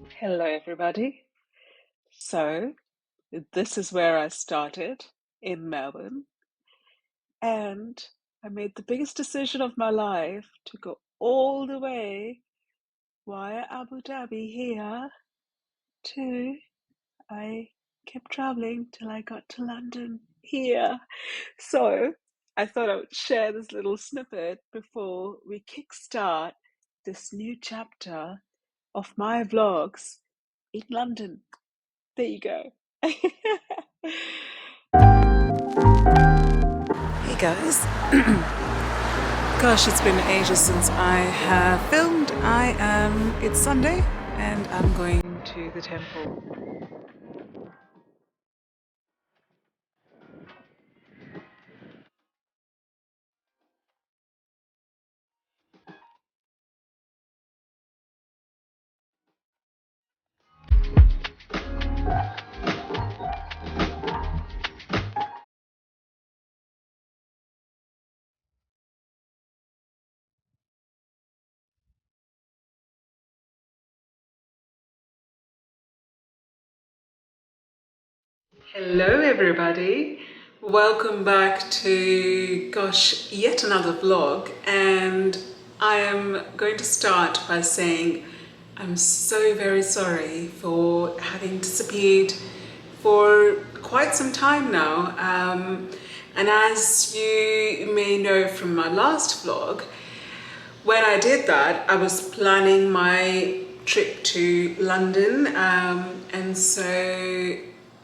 Hello, everybody. So, this is where I started in Melbourne, and I made the biggest decision of my life to go all the way via Abu Dhabi here to. I kept traveling till I got to London here. So, I thought I would share this little snippet before we kickstart this new chapter of my vlogs in London. There you go. Hey guys. Gosh, it's been ages since I have filmed. It's Sunday and I'm going to the temple. Hello everybody. Welcome back to, gosh, yet another vlog, and I am going to start by saying I'm so very sorry for having disappeared for quite some time now. And as you may know from my last vlog, when I did that, I was planning my trip to London, and so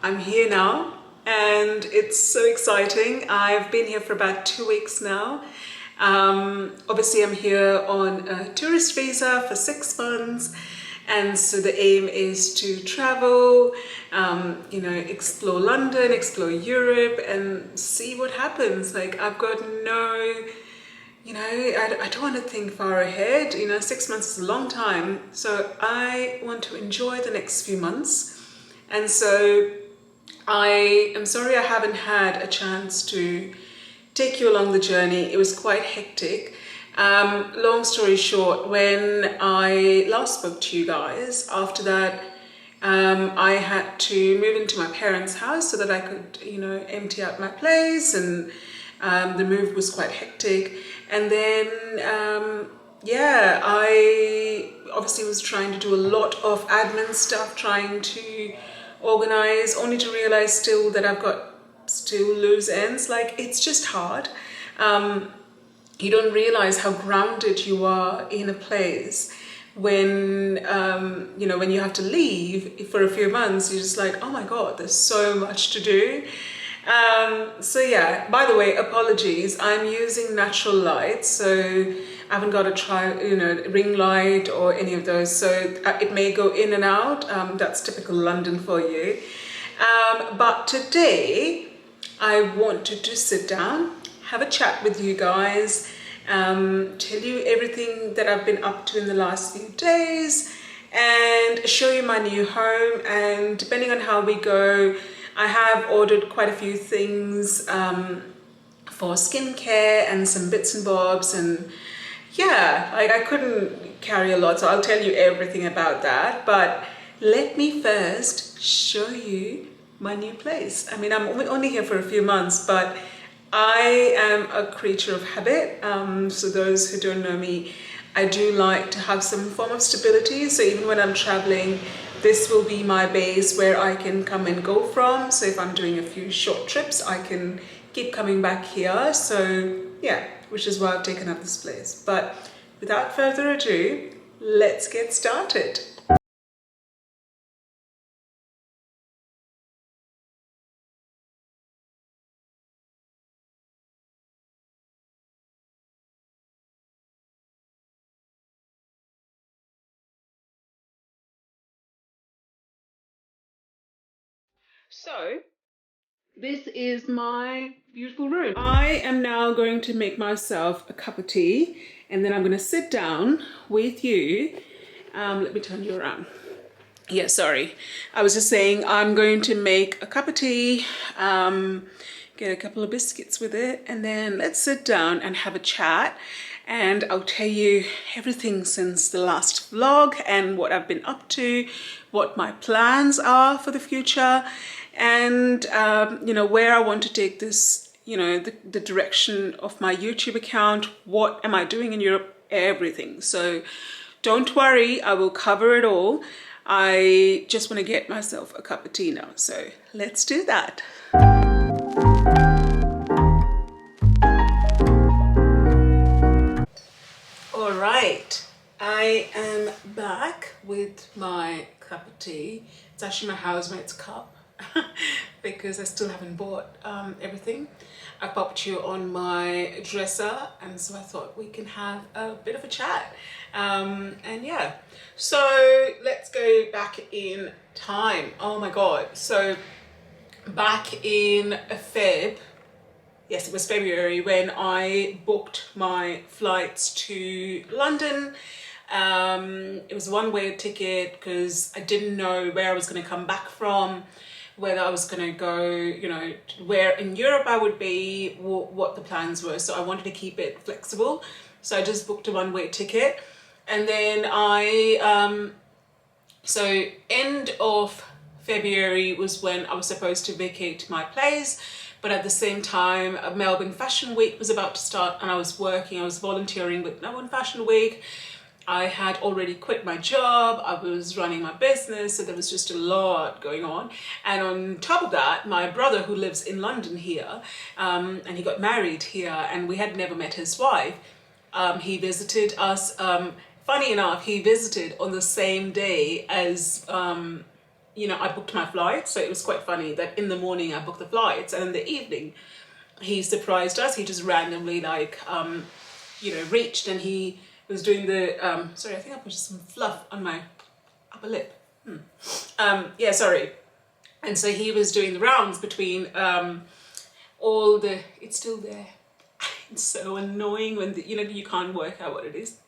I'm here now, and it's so exciting. I've been here for about 2 weeks now. Obviously, I'm here on a tourist visa for 6 months, and so the aim is to travel, explore London, explore Europe, and see what happens. Like, I've got no, I don't want to think far ahead. 6 months is a long time. So I want to enjoy the next few months. And so I am sorry I haven't had a chance to take you along the journey. It was quite hectic. Long story short, when I last spoke to you guys, after that, I had to move into my parents' house so that I could, empty out my place, and the move was quite hectic. And then, I obviously was trying to do a lot of admin stuff, trying to organize, only to realize still that I've got still loose ends. Like, it's just hard. You don't realize how grounded you are in a place when when you have to leave for a few months. You're just like, oh my god, there's so much to do. So yeah, by the way, apologies, I'm using natural light, so I haven't got a ring light or any of those, so it may go in and out. That's typical London for you. But today I wanted to sit down, have a chat with you guys, tell you everything that I've been up to in the last few days, and show you my new home. And depending on how we go, I have ordered quite a few things for skincare and some bits and bobs, and yeah, like, I couldn't carry a lot, so I'll tell you everything about that. But let me first show you my new place. I mean, I'm only here for a few months, but I am a creature of habit. So those who don't know me, I do like to have some form of stability. So even when I'm traveling, this will be my base where I can come and go from. So if I'm doing a few short trips, I can keep coming back here. So yeah, which is why I've taken up this place. But without further ado, let's get started. So this is my beautiful room. I am now going to make myself a cup of tea, and then I'm going to sit down with you. Let me turn you around. Yeah, sorry. I was just saying I'm going to make a cup of tea, get a couple of biscuits with it, and then let's sit down and have a chat. and I'll tell you everything since the last vlog and what I've been up to, what my plans are for the future, and you know, where I want to take this, you know, the direction of my YouTube account. What am I doing in Europe? Everything. So don't worry, I will cover it all. I just want to get myself a cup of tea now, so let's do that. All right, I am back with my cup of tea. It's actually my housemate's cup because I still haven't bought everything. I popped you on my dresser, and so I thought we can have a bit of a chat. And yeah, so let's go back in time. Oh my God. So back in Feb, yes, it was February, when I booked my flights to London. It was a one-way ticket because I didn't know where I was going to come back from, whether I was going to go, you know, where in Europe I would be, what the plans were. So I wanted to keep it flexible. So I just booked a one-way ticket. And then so end of February was when I was supposed to vacate my place. But at the same time, Melbourne Fashion Week was about to start, and I was volunteering with Melbourne Fashion Week. I had already quit my job, I was running my business, so there was just a lot going on. And on top of that, my brother, who lives in London here, and he got married here, and we had never met his wife, he visited us. Funny enough, he visited on the same day as, you know, I booked my flight. So it was quite funny that in the morning I booked the flights, and in the evening he surprised us. He just randomly, like, you know, reached, and he was doing the, sorry, I think I put some fluff on my upper lip. Yeah, sorry. And so he was doing the rounds between all the, it's still there. It's so annoying when, you know, you can't work out what it is.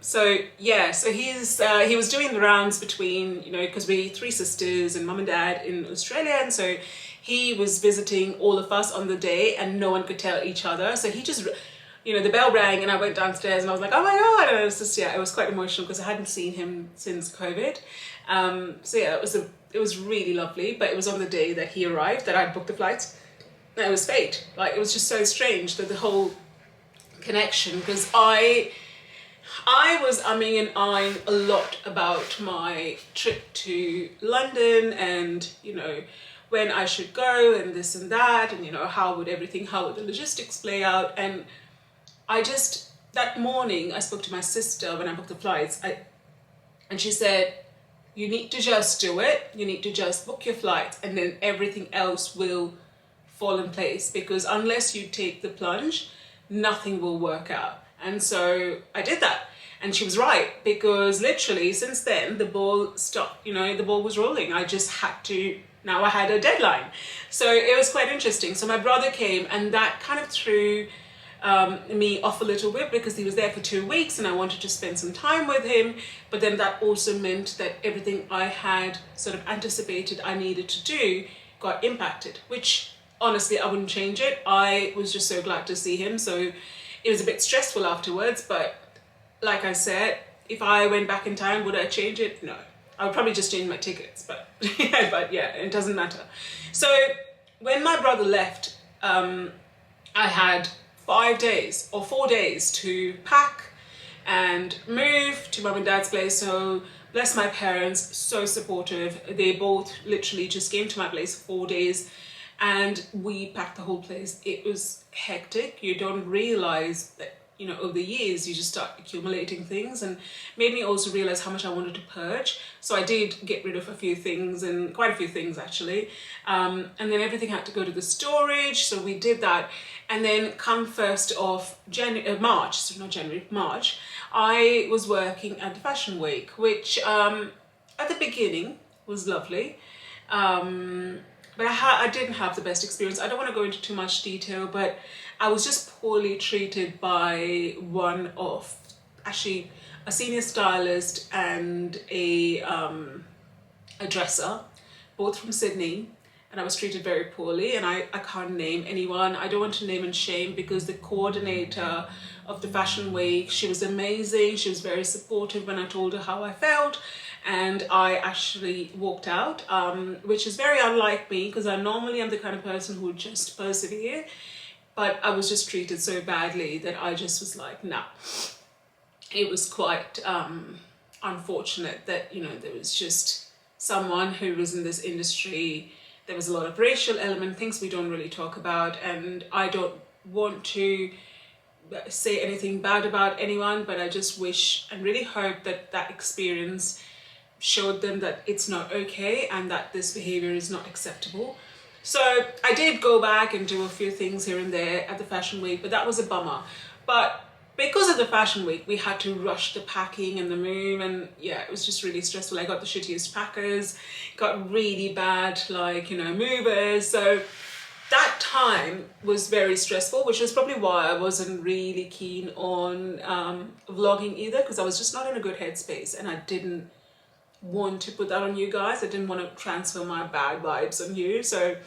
So yeah, so he was doing the rounds between, you know, because we three sisters and mum and dad in Australia, and so he was visiting all of us on the day, and no one could tell each other. So he just, you know, the bell rang, and I went downstairs, and I was like, oh my God, and it was just, yeah, it was quite emotional because I hadn't seen him since COVID. So yeah, it was really lovely, but it was on the day that he arrived that I booked the flights. And it was fate. Like, it was just so strange that the whole connection, because I was umming and eyeing a lot about my trip to London, and, you know, when I should go and this and that, and, you know, how would the logistics play out. And I just, that morning I spoke to my sister when I booked the flights, and she said, you need to just do it. You need to just book your flights, and then everything else will fall in place, because unless you take the plunge, nothing will work out. And so I did that, and she was right, because literally since then the ball stopped, you know, the ball was rolling. I just had to, now I had a deadline. So it was quite interesting. So my brother came, and that kind of threw me off a little bit, because he was there for 2 weeks and I wanted to spend some time with him. But then that also meant that everything I had sort of anticipated I needed to do got impacted, which honestly, I wouldn't change it. I was just so glad to see him. So it was a bit stressful afterwards, but like I said, if I went back in time, would I change it? No. I would probably just change my tickets, but yeah, it doesn't matter. So when my brother left, I had 4 days to pack and move to mum and dad's place. So bless my parents, so supportive. They both literally just came to my place for 4 days, and we packed the whole place. It was hectic. You don't realize that, you know, over the years you just start accumulating things, and made me also realize how much I wanted to purge. So I did get rid of a few things, and quite a few things actually, and then everything had to go to the storage, so we did that. And then come 1st of March, I was working at the Fashion Week, which at the beginning was lovely, but I didn't have the best experience. I don't want to go into too much detail, but I was just poorly treated by one of, actually, a senior stylist and a dresser, both from Sydney. and I was treated very poorly, and I can't name anyone. I don't want to name and shame, because the coordinator of the fashion week, she was amazing. She was very supportive when I told her how I felt, and I actually walked out, which is very unlike me, because I normally am the kind of person who would just persevere, but I was just treated so badly that I just was like, nah. It was quite unfortunate that, you know, there was just someone who was in this industry. There was a lot of racial element, things we don't really talk about, and I don't want to say anything bad about anyone, but I just wish and really hope that that experience showed them that it's not okay and that this behavior is not acceptable. So I did go back and do a few things here and there at the fashion week, but that was a bummer. But because of the fashion week, we had to rush the packing and the move, and yeah, it was just really stressful. I got the shittiest packers, got really bad, like, you know, movers. So that time was very stressful, which is probably why I wasn't really keen on vlogging either, because I was just not in a good headspace, and I didn't want to put that on you guys. I didn't want to transfer my bad vibes on you. So,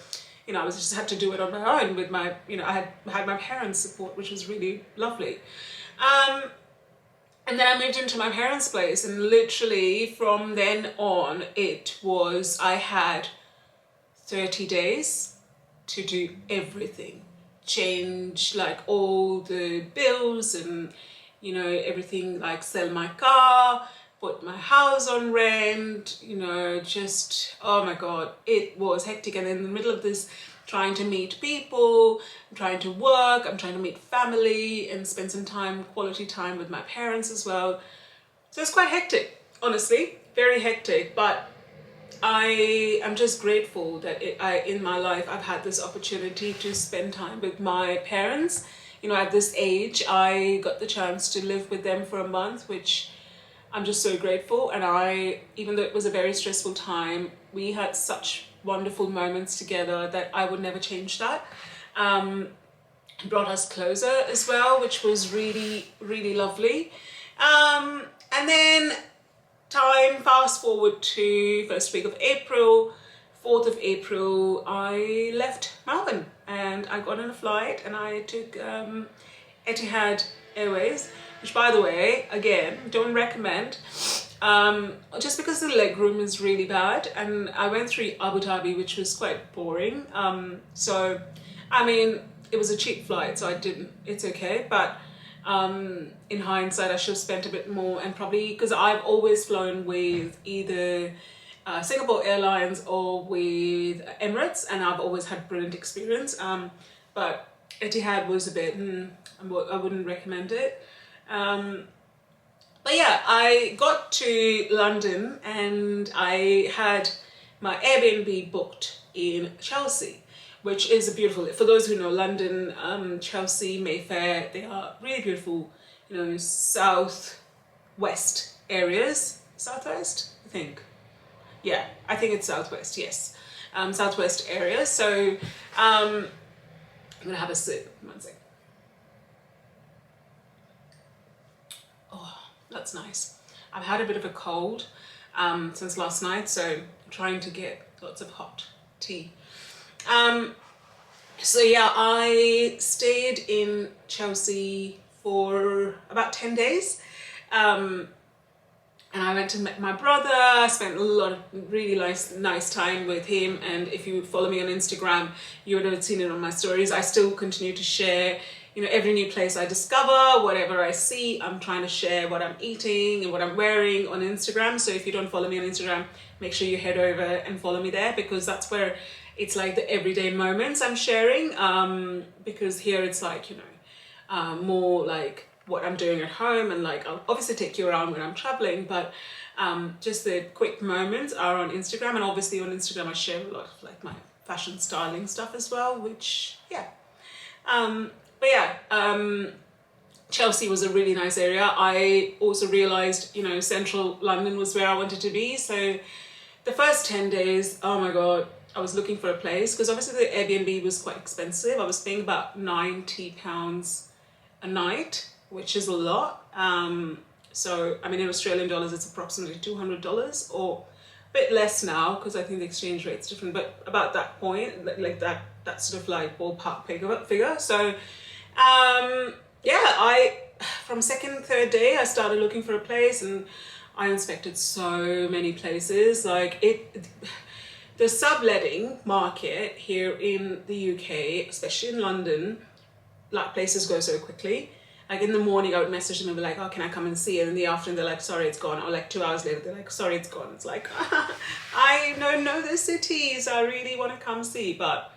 you know, I was just had to do it on my own with my, you know, I had my parents' support, which was really lovely. And then I moved into my parents' place, and literally from then on, it was, I had 30 days to do everything. Change like all the bills and, you know, everything, like sell my car, put my house on rent, you know, just, oh my God, it was hectic. And in the middle of this, trying to meet people, I'm trying to work, I'm trying to meet family and spend some time, quality time with my parents as well. So it's quite hectic, honestly, very hectic. But I am just grateful that in my life, I've had this opportunity to spend time with my parents. You know, at this age, I got the chance to live with them for a month, which I'm just so grateful. And even though it was a very stressful time, we had such wonderful moments together that I would never change that. Brought us closer as well, which was really, really lovely. And then time fast forward to first week of April, 4th of April, I left Melbourne and I got on a flight and I took Etihad Airways, which, by the way, again, don't recommend. Just because the leg room is really bad, and I went through Abu Dhabi, which was quite boring. So, I mean, it was a cheap flight, so it's okay. But in hindsight, I should have spent a bit more, and probably, because I've always flown with either Singapore Airlines or with Emirates, and I've always had brilliant experience. But Etihad was a bit, I wouldn't recommend it. But yeah, I got to London and I had my Airbnb booked in Chelsea, which is a beautiful, for those who know London, Chelsea, Mayfair, they are really beautiful, you know, southwest areas. Southwest, I think. Yeah, I think it's southwest, yes. Southwest areas. So I'm gonna have a sip, one second. That's nice. I've had a bit of a cold since last night, so I'm trying to get lots of hot tea. So yeah, I stayed in Chelsea for about 10 days. And I went to meet my brother. I spent a lot of really nice time with him. And if you follow me on Instagram, you would have seen it on my stories. I still continue to share, you know, every new place I discover, whatever I see, I'm trying to share what I'm eating and what I'm wearing on Instagram. So if you don't follow me on Instagram, make sure you head over and follow me there, because that's where it's like the everyday moments I'm sharing. Because here it's like, you know, more like what I'm doing at home, and like I'll obviously take you around when I'm traveling, but just the quick moments are on Instagram. And obviously on Instagram I share a lot of like my fashion styling stuff as well, which yeah. But yeah, Chelsea was a really nice area. I also realized, you know, central London was where I wanted to be. So the first 10 days, oh my God, I was looking for a place, because obviously the Airbnb was quite expensive. I was paying about £90 a night, which is a lot. So, I mean, in Australian dollars, it's approximately $200, or bit less now because I think the exchange rate's different, but about that point, like that sort of like ballpark figure. So yeah, from second, third day, I started looking for a place, and I inspected so many places. Like the subletting market here in the UK, especially in London, like places go so quickly. Like in the morning I would message them and be like, oh, can I come and see it? And in the afternoon they're like, sorry, it's gone. Or like 2 hours later they're like, sorry, it's gone. It's like, I don't know the cities, I really want to come see. But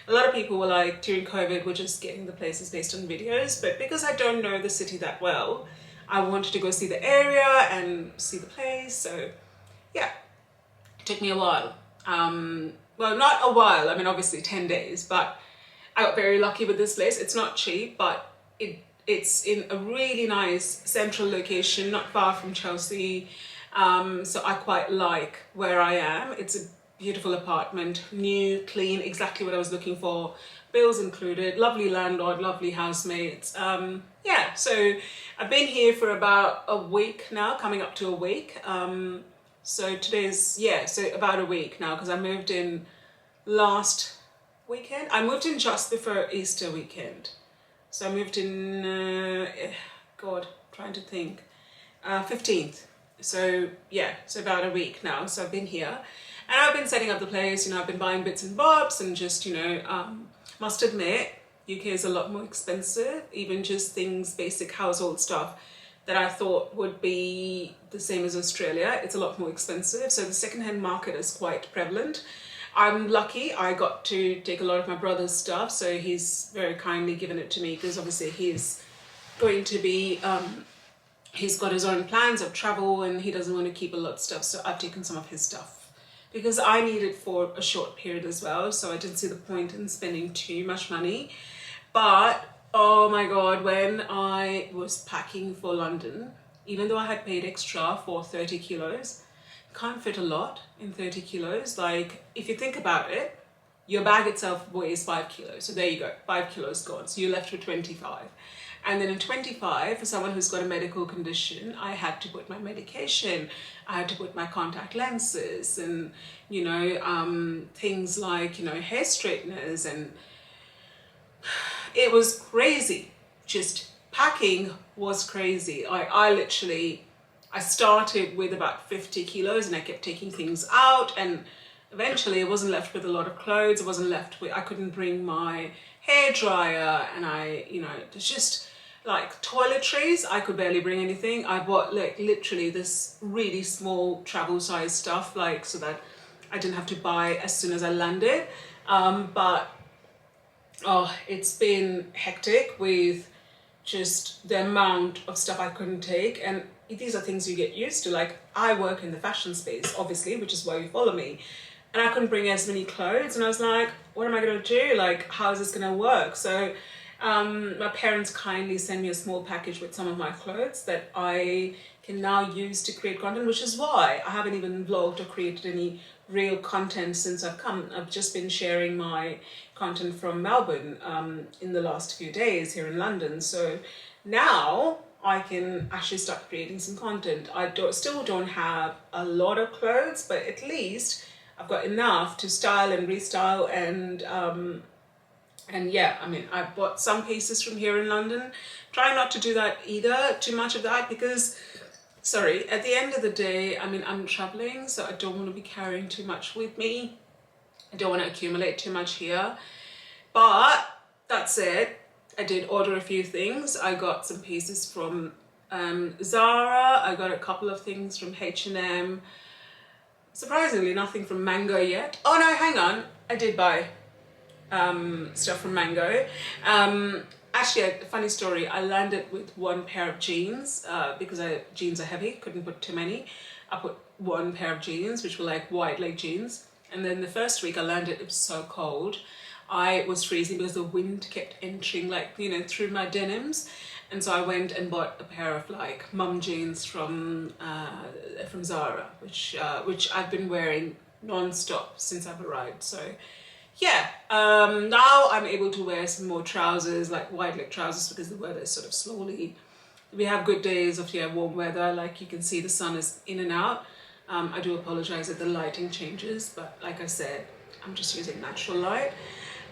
a lot of people were like, during COVID, we're just getting the places based on videos. But because I don't know the city that well, I wanted to go see the area and see the place. So yeah, it took me a while. Well, not a while, I mean, obviously 10 days, but I got very lucky with this place. It's not cheap, but it's in a really nice central location, not far from Chelsea. So I quite like where I am. It's a beautiful apartment, new, clean, exactly what I was looking for. Bills included, lovely landlord, lovely housemates. Yeah, so I've been here for about a week now, coming up to a week. So today's, yeah, so about a week now, because I moved in last weekend. I moved in just before Easter weekend. So I moved in, God, trying to think, 15th. So yeah, so about a week now. So I've been here and I've been setting up the place, you know, I've been buying bits and bobs and just, you know, must admit, UK is a lot more expensive, even just things, basic household stuff that I thought would be the same as Australia. It's a lot more expensive. So the secondhand market is quite prevalent. I'm lucky I got to take a lot of my brother's stuff, so he's very kindly given it to me because obviously he's going to be, he's got his own plans of travel and he doesn't want to keep a lot of stuff, so I've taken some of his stuff because I need it for a short period as well, so I didn't see the point in spending too much money. But oh my God, when I was packing for London, even though I had paid extra for 30 kilos, can't fit a lot in 30 kilos. Like if you think about it, your bag itself weighs 5 kilos. So there you go, 5 kilos gone. So you're left with 25. And then in 25, for someone who's got a medical condition, I had to put my medication, I had to put my contact lenses and, you know, things like, you know, hair straighteners, and it was crazy. Just packing was crazy. I started with about 50 kilos and I kept taking things out, and eventually I wasn't left with a lot of clothes. I wasn't left with, I couldn't bring my hair dryer, and you know, it's just like toiletries. I could barely bring anything. I bought like literally this really small travel size stuff, like so that I didn't have to buy as soon as I landed. But oh, it's been hectic with just the amount of stuff I couldn't take, and these are things you get used to. Like I work in the fashion space, obviously, which is why you follow me, and I couldn't bring as many clothes, and I was like, what am I going to do? Like, how is this going to work? So my parents kindly sent me a small package with some of my clothes that I can now use to create content, which is why I haven't even vlogged or created any real content since I've come. I've just been sharing my content from Melbourne in the last few days here in London. So now I can actually start creating some content. I still don't have a lot of clothes, but at least I've got enough to style and restyle, and yeah, I mean, I bought some pieces from here in London. Try not to do that either, too much of that, because sorry, at the end of the day, I mean, I'm traveling, so I don't want to be carrying too much with me. I don't want to accumulate too much here. But that said, I did order a few things. I got some pieces from Zara. I got a couple of things from H&M. Surprisingly, nothing from Mango yet. Oh no, hang on. I did buy stuff from Mango. Actually, a funny story. I landed with one pair of jeans because jeans are heavy. Couldn't put too many. I put one pair of jeans, which were like wide leg jeans. And then the first week I landed, it was so cold. I was freezing because the wind kept entering, like, you know, through my denims. And so I went and bought a pair of like mum jeans from Zara, which I've been wearing non-stop since I've arrived. So yeah, now I'm able to wear some more trousers, like wide leg trousers, because the weather is sort of slowly, we have good days of warm weather, like you can see the sun is in and out. I do apologize if the lighting changes, but like I said, I'm just using natural light.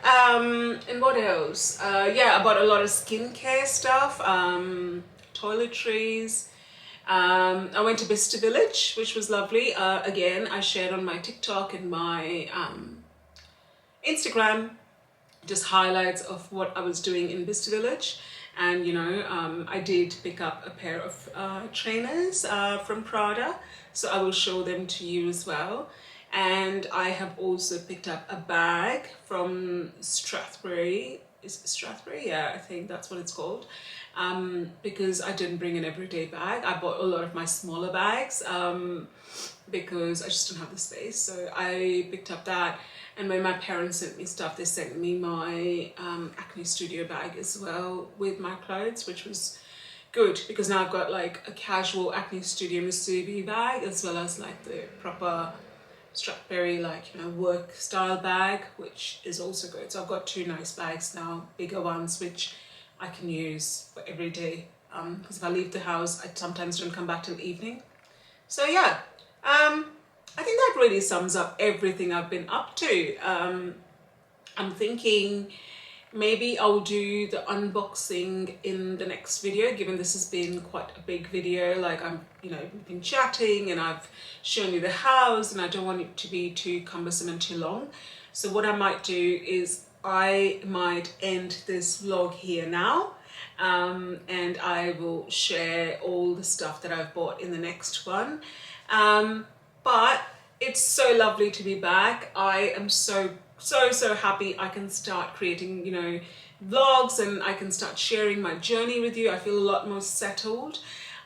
And what else? Yeah, I bought a lot of skincare stuff, toiletries. I went to Bicester Village, which was lovely. Again, I shared on my TikTok and my Instagram just highlights of what I was doing in Bicester Village. And you know, I did pick up a pair of trainers from Prada, so I will show them to you as well. And I have also picked up a bag from Strathbury. Is it Strathbury? Yeah, I think that's what it's called. Because I didn't bring an everyday bag. I bought a lot of my smaller bags because I just don't have the space. So I picked up that. And when my parents sent me stuff, they sent me my Acne Studio bag as well with my clothes, which was good because now I've got like a casual Acne Studio Musubi bag as well as like the proper Strathbury, like, you know, work style bag, which is also good. So I've got two nice bags now, bigger ones, which I can use for every day. Because if I leave the house, I sometimes don't come back till evening. So yeah, I think that really sums up everything I've been up to. I'm thinking maybe I'll do the unboxing in the next video, given this has been quite a big video. Like we've been chatting and I've shown you the house and I don't want it to be too cumbersome and too long. So what I might do is I might end this vlog here now, and I will share all the stuff that I've bought in the next one. But it's so lovely to be back. I am so happy I can start creating, you know, vlogs, and I can start sharing my journey with you. I feel a lot more settled.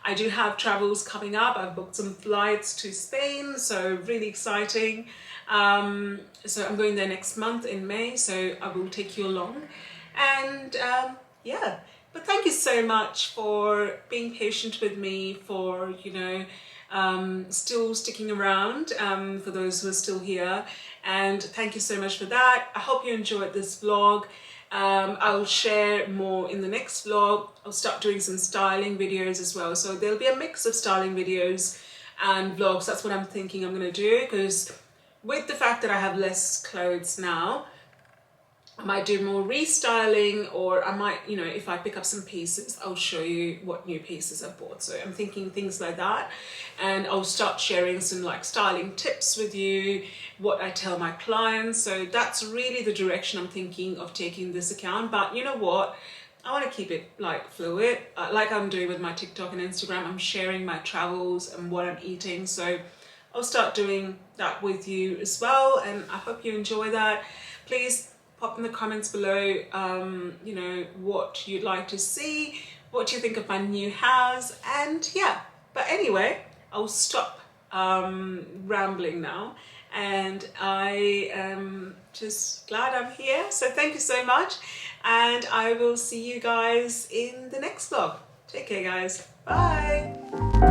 I do have travels coming up. I've booked some flights to Spain, so really exciting. So I'm going there next month in May, so I will take you along. And yeah, but thank you so much for being patient with me, for, you know, still sticking around, for those who are still here. And thank you so much for that. I hope you enjoyed this vlog. I'll share more in the next vlog. I'll start doing some styling videos as well. So there'll be a mix of styling videos and vlogs. That's what I'm thinking I'm gonna do, because with the fact that I have less clothes now, I might do more restyling, or I might, you know, if I pick up some pieces, I'll show you what new pieces I've bought. So I'm thinking things like that, and I'll start sharing some like styling tips with you, what I tell my clients. So that's really the direction I'm thinking of taking this account. But you know what? I want to keep it like fluid, like I'm doing with my TikTok and Instagram. I'm sharing my travels and what I'm eating. So I'll start doing that with you as well, and I hope you enjoy that. Please pop in the comments below, you know, what you'd like to see, what you think of my new house, and yeah. But anyway, I'll stop rambling now, and I am just glad I'm here. So thank you so much, and I will see you guys in the next vlog. Take care, guys. Bye.